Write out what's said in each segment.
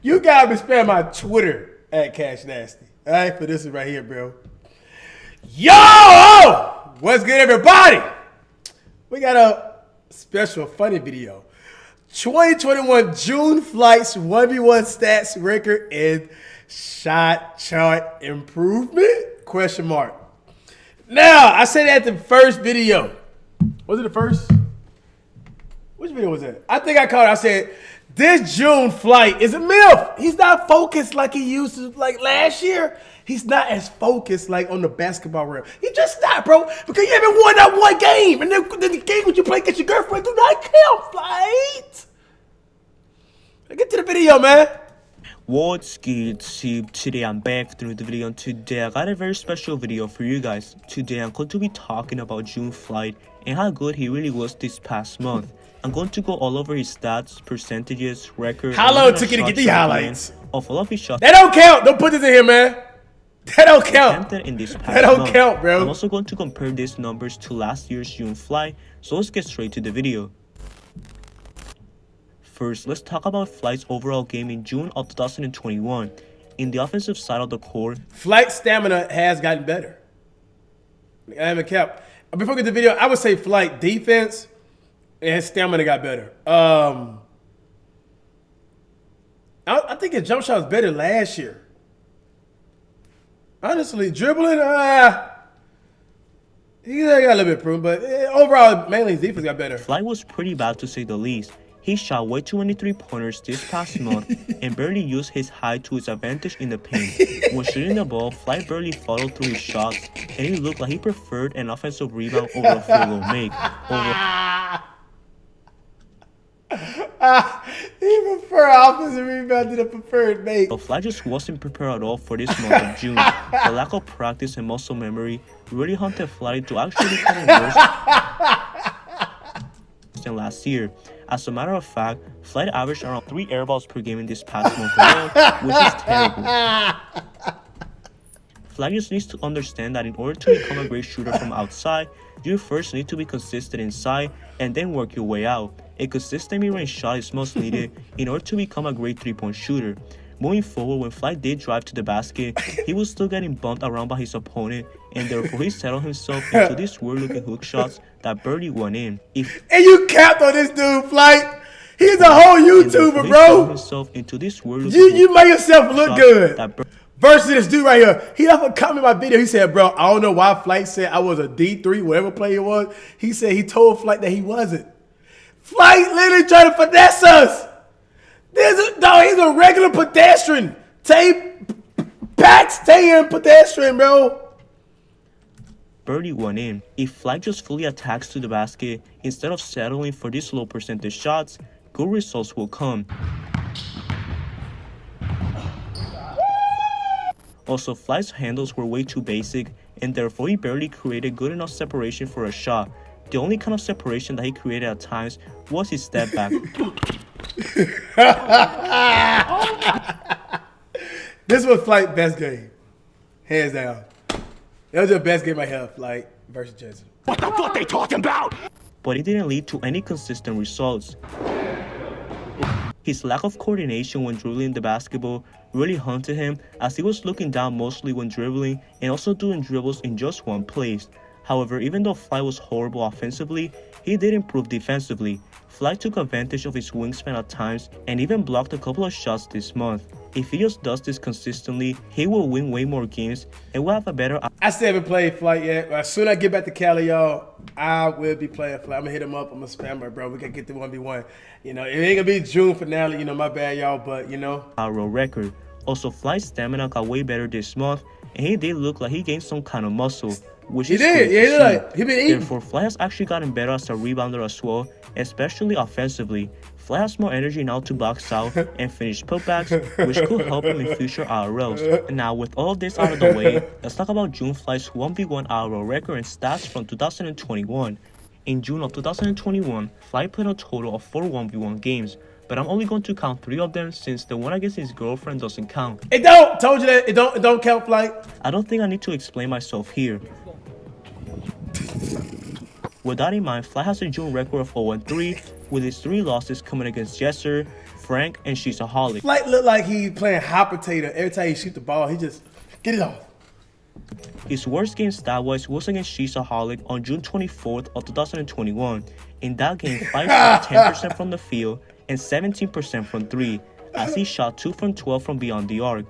You gotta be spamming my Twitter at Cash Nasty. All right, for this is right here, bro. Yo! What's good, everybody? We got a special funny video. 2021 June flights 1v1 stats record and Shotchart improvement? Question mark. Now, I said that the first video. Was it the first? Which video was that? I think I called it. I said, this June flight is a myth. He's not focused like he used to, like last year. He's not as focused like on the basketball realm. He just not, bro. Because you haven't won that one game. And then the game when you play against your girlfriend do not count, flight. Get to the video, man. What's good, Sib? Today I'm back through the video, and today I got a very special video for you guys. Today I'm going to be talking about June flight and how good he really was this past month. I'm going to go all over his stats, percentages, record. Hello, Tik-Tok, to get the highlights of all of his shots. That don't count. Don't put this in here, man. That don't count. In this past that don't month. Count, bro. I'm also going to compare these numbers to last year's June flight. So let's get straight to the video. First, let's talk about Flight's overall game in June of 2021. In the offensive side of the court, Flight stamina has gotten better. I haven't kept. Before we get to the video, I would say Flight defense and his stamina got better. I think his jump shot was better last year. Honestly, dribbling, he got a little bit improved, but overall, mainly his defense got better. Flight was pretty bad to say the least. He shot way too many 3-pointers this past month and barely used his height to his advantage in the paint. When shooting the ball, Flight barely followed through his shots, and he looked like he preferred an offensive rebound over a field goal make. He prefer offensive rebound to the preferred make. But Flight just wasn't prepared at all for this month of June. The lack of practice and muscle memory really hunted Flight to actually become worse than last year. As a matter of fact, Flight averaged around 3 air balls per game in this past month alone, which is terrible. Flight just needs to understand that in order to become a great shooter from outside, you first need to be consistent inside and then work your way out. A consistent mid-range shot is most needed in order to become a great 3-point shooter. Moving forward, when Flight did drive to the basket, he was still getting bumped around by his opponent, and therefore he settled himself into these weird-looking hook shots that barely went in. And you capped on this dude, Flight. He's a whole YouTuber, bro. Himself into this weird you make yourself look good. Versus this dude right here. He never comment my video. He said, bro, I don't know why Flight said I was a D3, whatever player it was. He said he told Flight that he wasn't. Flight literally trying to finesse us. He's a regular pedestrian. Paxton pedestrian, bro. Birdie went in. If Flight just fully attacks to the basket, instead of settling for these low percentage shots, good results will come. Also, Flight's handles were way too basic, and therefore he barely created good enough separation for a shot. The only kind of separation that he created at times was his step back. This was Flight's best game. Hands down. That was the best game I have, Flight versus Jensen. What the fuck they talking about? But it didn't lead to any consistent results. His lack of coordination when dribbling the basketball really haunted him, as he was looking down mostly when dribbling and also doing dribbles in just one place. However, even though Flight was horrible offensively, he did improve defensively. Flight took advantage of his wingspan at times and even blocked a couple of shots this month. If he just does this consistently, he will win way more games and will have a better... I still haven't played Flight yet. As soon as I get back to Cali, y'all, I will be playing Flight. I'm going to hit him up. I'm going to spam her, bro. We can get the 1v1. You know, it ain't going to be June finale. You know, my bad, y'all. But, you know. Our record. Also, Flight's stamina got way better this month, and he did look like he gained some kind of muscle. Which he is did, yeah, he been eating. Therefore, Flight has actually gotten better as a rebounder as well, especially offensively. Flight has more energy now to box out and finish putbacks, which could help him in future IRLs. And now, with all of this out of the way, let's talk about June Flight's 1v1 IRL record and stats from 2021. In June of 2021, Flight played a total of 4 1v1 games, but I'm only going to count 3 of them since the one against his girlfriend doesn't count. It don't! Told you that. It don't count, Flight. I don't think I need to explain myself here. With that in mind, Fly has a June record of 0-3, with his 3 losses coming against Jesser, Frank, and Sheesaholic. Flight look like he playing hot potato. Every time he shoot the ball, he just get it off. His worst game stat-wise was against Sheesaholic on June 24th of 2021. In that game, Fly shot 10% from the field and 17% from 3, as he shot 2 from 12 from beyond the arc.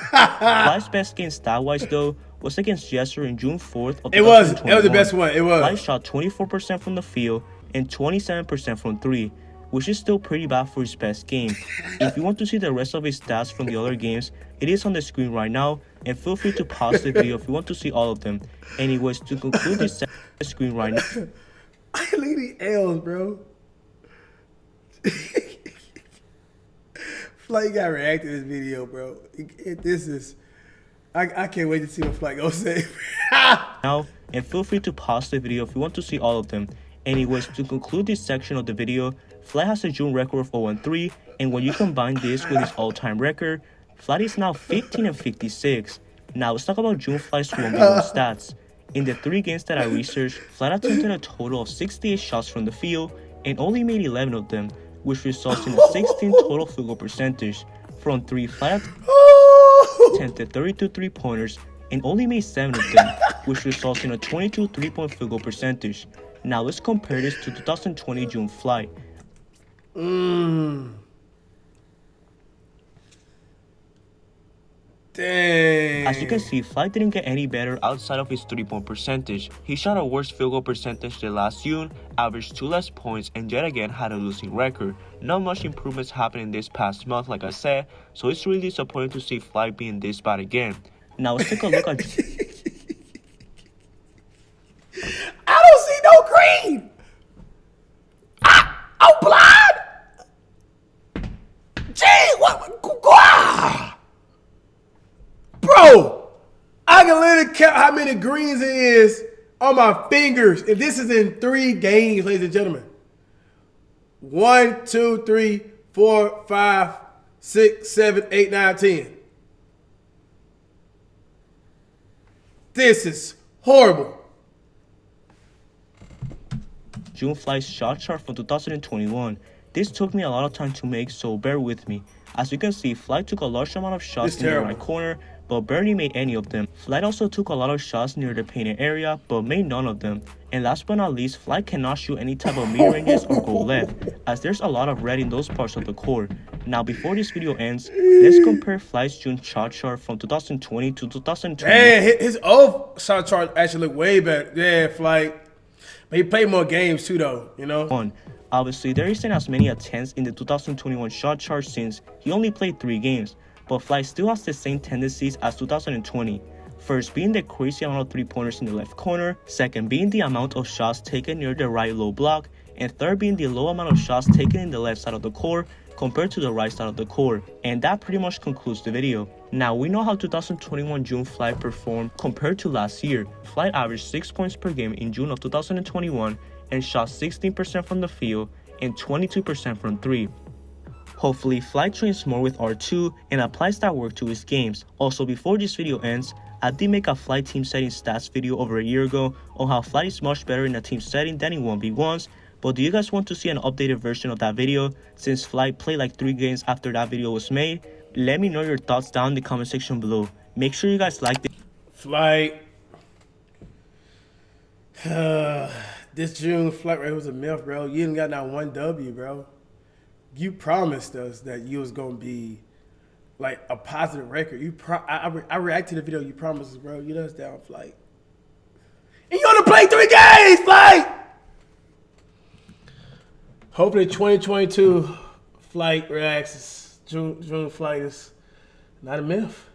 Fly's best game stat-wise, though, was against Jesser in June 4th of 2021. It was the best one. It was. Fly shot 24% from the field and 27% from 3, which is still pretty bad for his best game. If you want to see the rest of his stats from the other games, it is on the screen right now, and feel free to pause the video if you want to see all of them. Anyways, to conclude this screen right now. I look at these L's, bro. Flight got react to this video, bro. This is, I can't wait to see what Flight gonna say. Now, and feel free to pause the video if you want to see all of them. Anyways, to conclude this section of the video, Fly has a June record of 0-3, and when you combine this with his all-time record, Fly is now 15-56. Now let's talk about June Fly's 1v1 stats. In the 3 games that I researched, Fly attempted a total of 68 shots from the field and only made 11 of them, which results in a 16 total field goal percentage. From 3, Fly attempted 32 3-pointers and only made 7 of them, which results in a 22 3-point field goal percentage. Now let's compare this to 2020 June Fly. Dang. As you can see, Fly didn't get any better outside of his 3-point percentage. He shot a worse field goal percentage than last June, averaged 2 less points, and yet again had a losing record. Not much improvements happening this past month, like I said, so it's really disappointing to see Fly being this bad again. Now let's take a look at... I don't see no green. I'm blind. Gee, what? Bro, I can literally count how many greens it is on my fingers. If this is in 3 games, ladies and gentlemen. 1, 2, 3, 4, 5, 6, 7, 8, 9, 10. This is horrible. June Fly's shot chart from 2021. This took me a lot of time to make, so bear with me. As you can see, Fly took a large amount of shots in the right corner, but barely made any of them. Fly also took a lot of shots near the painted area, but made none of them. And last but not least, Fly cannot shoot any type of mid-ranges or go left, as there's a lot of red in those parts of the court. Now, before this video ends, let's compare Fly's June shot chart from 2020 to 2020. Hey, his old shot chart actually look way better. Yeah, Fly. But he played more games too, though, you know? Obviously, there isn't as many attempts in the 2021 shot chart since he only played 3 games, but Fly still has the same tendencies as 2020. First being the crazy amount of 3-pointers in the left corner, second being the amount of shots taken near the right low block, and third being the low amount of shots taken in the left side of the court compared to the right side of the court. And that pretty much concludes the video. Now we know how 2021 June Fly performed compared to last year. Fly averaged 6 points per game in June of 2021 and shot 16% from the field and 22% from 3. Hopefully, Fly trains more with R2 and applies that work to his games. Also, before this video ends, I did make a Fly team setting stats video over a year ago on how Fly is much better in a team setting than in 1v1s, but do you guys want to see an updated version of that video since Fly played like 3 games after that video was made? Let me know your thoughts down in the comment section below. Make sure you guys like it. Flight. This June Flight rate was a myth, bro. You didn't got not 1 W, bro. You promised us that you was gonna be like a positive record. I reacted to the video. You promised us, bro. You let us down, Flight. And you only played 3 games, Flight. Hopefully, 2022 Flight reacts. June Flight is not a myth.